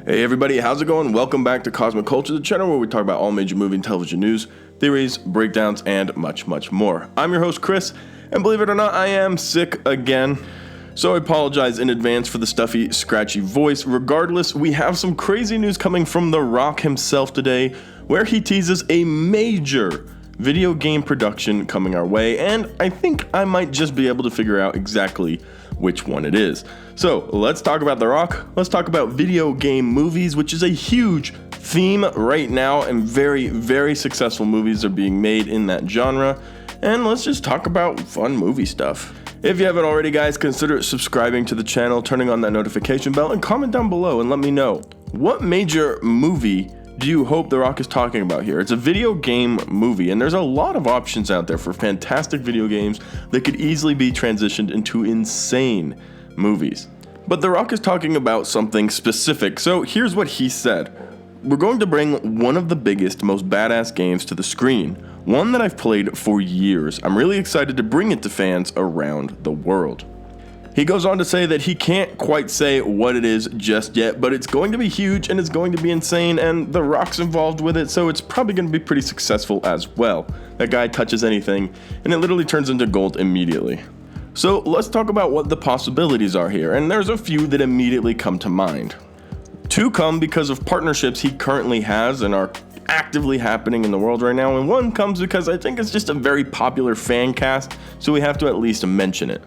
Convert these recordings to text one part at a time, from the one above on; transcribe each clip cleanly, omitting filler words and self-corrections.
Hey everybody, how's it going? Welcome back to Cosmic Culture, the channel where we talk about all major movie and television news, theories, breakdowns, and much, much more. I'm your host, Chris, and believe it or not, I am sick again. So I apologize in advance for the stuffy, scratchy voice. Regardless, we have some crazy news coming from The Rock himself today, where he teases a major video game production coming our way, and I think I might just be able to figure out exactly which one it is. So let's talk about The Rock. Let's talk about video game movies, which is a huge theme right now, and very, very successful movies are being made in that genre. And let's just talk about fun movie stuff. If you haven't already, guys, consider subscribing to the channel, turning on that notification bell, and comment down below and let me know, what major movie do you hope The Rock is talking about here? It's a video game movie, and there's a lot of options out there for fantastic video games that could easily be transitioned into insane movies. But The Rock is talking about something specific, so here's what he said. We're going to bring one of the biggest, most badass games to the screen, one that I've played for years. I'm really excited to bring it to fans around the world. He goes on to say that he can't quite say what it is just yet, but it's going to be huge and it's going to be insane, and The Rock's involved with it, so it's probably going to be pretty successful as well. That guy touches anything, and it literally turns into gold immediately. So let's talk about what the possibilities are here, and there's a few that immediately come to mind. Two come because of partnerships he currently has and are actively happening in the world right now, and one comes because I think it's just a very popular fan cast, so we have to at least mention it.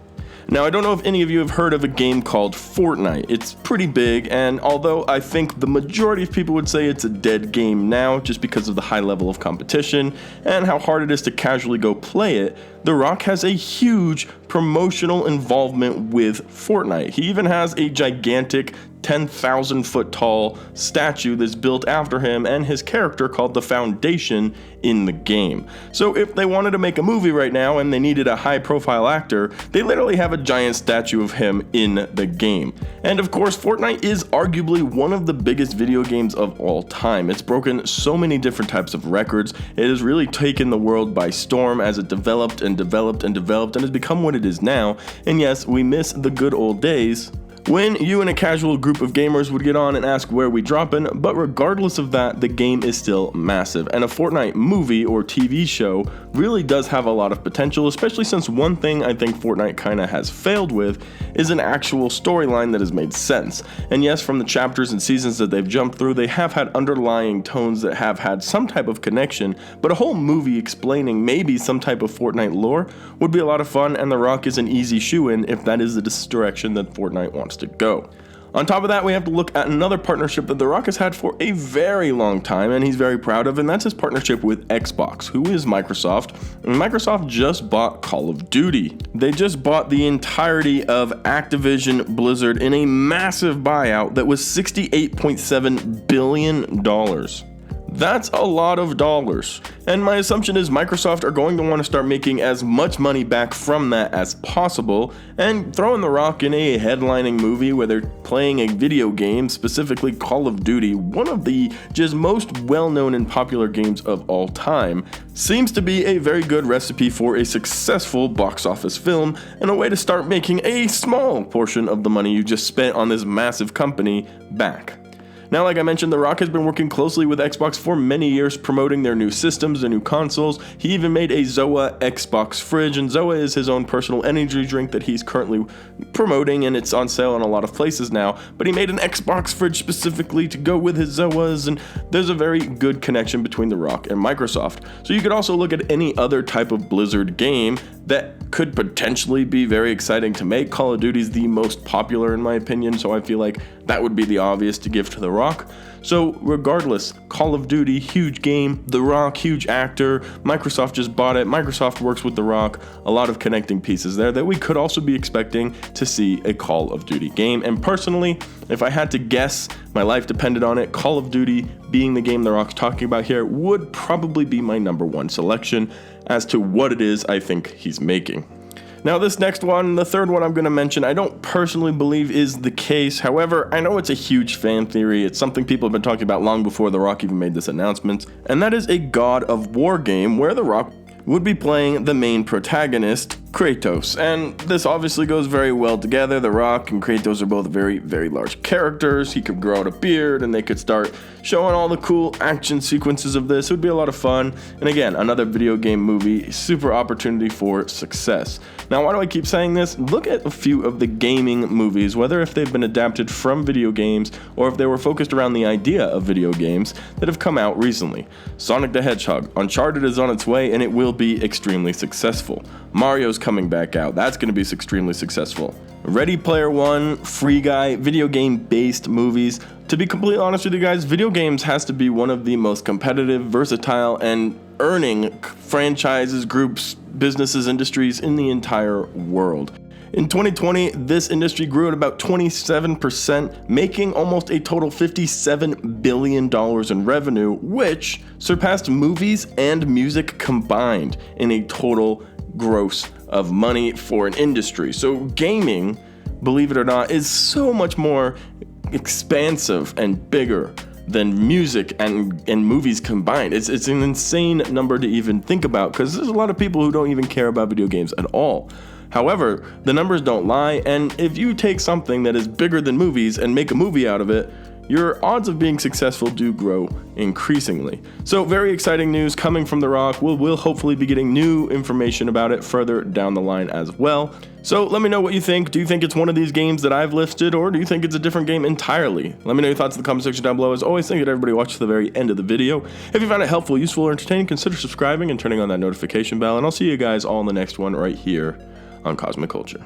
Now, I don't know if any of you have heard of a game called Fortnite. It's pretty big, and although I think the majority of people would say it's a dead game now just because of the high level of competition and how hard it is to casually go play it, The Rock has a huge promotional involvement with Fortnite. He even has a gigantic 10,000 foot tall statue that's built after him and his character called the Foundation in the game. So if they wanted to make a movie right now and they needed a high profile actor, they literally have a giant statue of him in the game. And of course, Fortnite is arguably one of the biggest video games of all time. It's broken so many different types of records. It has really taken the world by storm as it developed and developed and developed and has become what it is now. And yes, we miss the good old days when you and a casual group of gamers would get on and ask where we droppin', but regardless of that, the game is still massive, and a Fortnite movie or TV show really does have a lot of potential, especially since one thing I think Fortnite kinda has failed with is an actual storyline that has made sense. And yes, from the chapters and seasons that they've jumped through, they have had underlying tones that have had some type of connection, but a whole movie explaining maybe some type of Fortnite lore would be a lot of fun, and The Rock is an easy shoe-in if that is the direction that Fortnite wants to go. On top of that, we have to look at another partnership that The Rock has had for a very long time and he's very proud of, and that's his partnership with Xbox, who is Microsoft. And Microsoft just bought Call of Duty. They just bought the entirety of Activision Blizzard in a massive buyout that was $68.7 billion. That's a lot of dollars. And my assumption is Microsoft are going to want to start making as much money back from that as possible, and throwing The Rock in a headlining movie where they're playing a video game, specifically Call of Duty, one of the just most well-known and popular games of all time, seems to be a very good recipe for a successful box office film and a way to start making a small portion of the money you just spent on this massive company back. Now, like I mentioned, The Rock has been working closely with Xbox for many years, promoting their new systems, their new consoles. He even made a Zoa Xbox fridge, and Zoa is his own personal energy drink that he's currently promoting, and it's on sale in a lot of places now. But he made an Xbox fridge specifically to go with his Zoas, and there's a very good connection between The Rock and Microsoft. So you could also look at any other type of Blizzard game that could potentially be very exciting to make. Call of Duty is the most popular in my opinion, so I feel like that would be the obvious to give to The Rock. So regardless, Call of Duty, huge game, The Rock, huge actor, Microsoft just bought it, Microsoft works with The Rock, a lot of connecting pieces there that we could also be expecting to see a Call of Duty game. And personally, if I had to guess, my life depended on it, Call of Duty being the game The Rock's talking about here would probably be my number one selection as to what it is I think he's making. Now this next one, the third one I'm going to mention, I don't personally believe is the case. However, I know it's a huge fan theory. It's something people have been talking about long before The Rock even made this announcement. And that is a God of War game where The Rock would be playing the main protagonist, Kratos, and this obviously goes very well together. The Rock and Kratos are both very, very large characters. He could grow out a beard and they could start showing all the cool action sequences of this. It would be a lot of fun. And again, another video game movie, super opportunity for success. Now, why do I keep saying this? Look at a few of the gaming movies, whether if they've been adapted from video games or if they were focused around the idea of video games that have come out recently. Sonic the Hedgehog, Uncharted is on its way and it will be extremely successful. Mario's coming back out. That's going to be extremely successful. Ready Player One, Free Guy, video game based movies. To be completely honest with you guys, video games has to be one of the most competitive, versatile, and earning franchises, groups, businesses, industries in the entire world. In 2020, this industry grew at about 27%, making almost a total $57 billion in revenue, which surpassed movies and music combined in a total gross of money for an industry. So gaming, believe it or not, is so much more expansive and bigger than music and movies combined. It's an insane number to even think about because there's a lot of people who don't even care about video games at all. However, the numbers don't lie, and if you take something that is bigger than movies and make a movie out of it, your odds of being successful do grow increasingly. So very exciting news coming from The Rock. We'll hopefully be getting new information about it further down the line as well. So let me know what you think. Do you think it's one of these games that I've listed, or do you think it's a different game entirely? Let me know your thoughts in the comment section down below. As always, thank you to everybody watching to the very end of the video. If you found it helpful, useful, or entertaining, consider subscribing and turning on that notification bell, and I'll see you guys all in the next one right here on Cosmic Culture.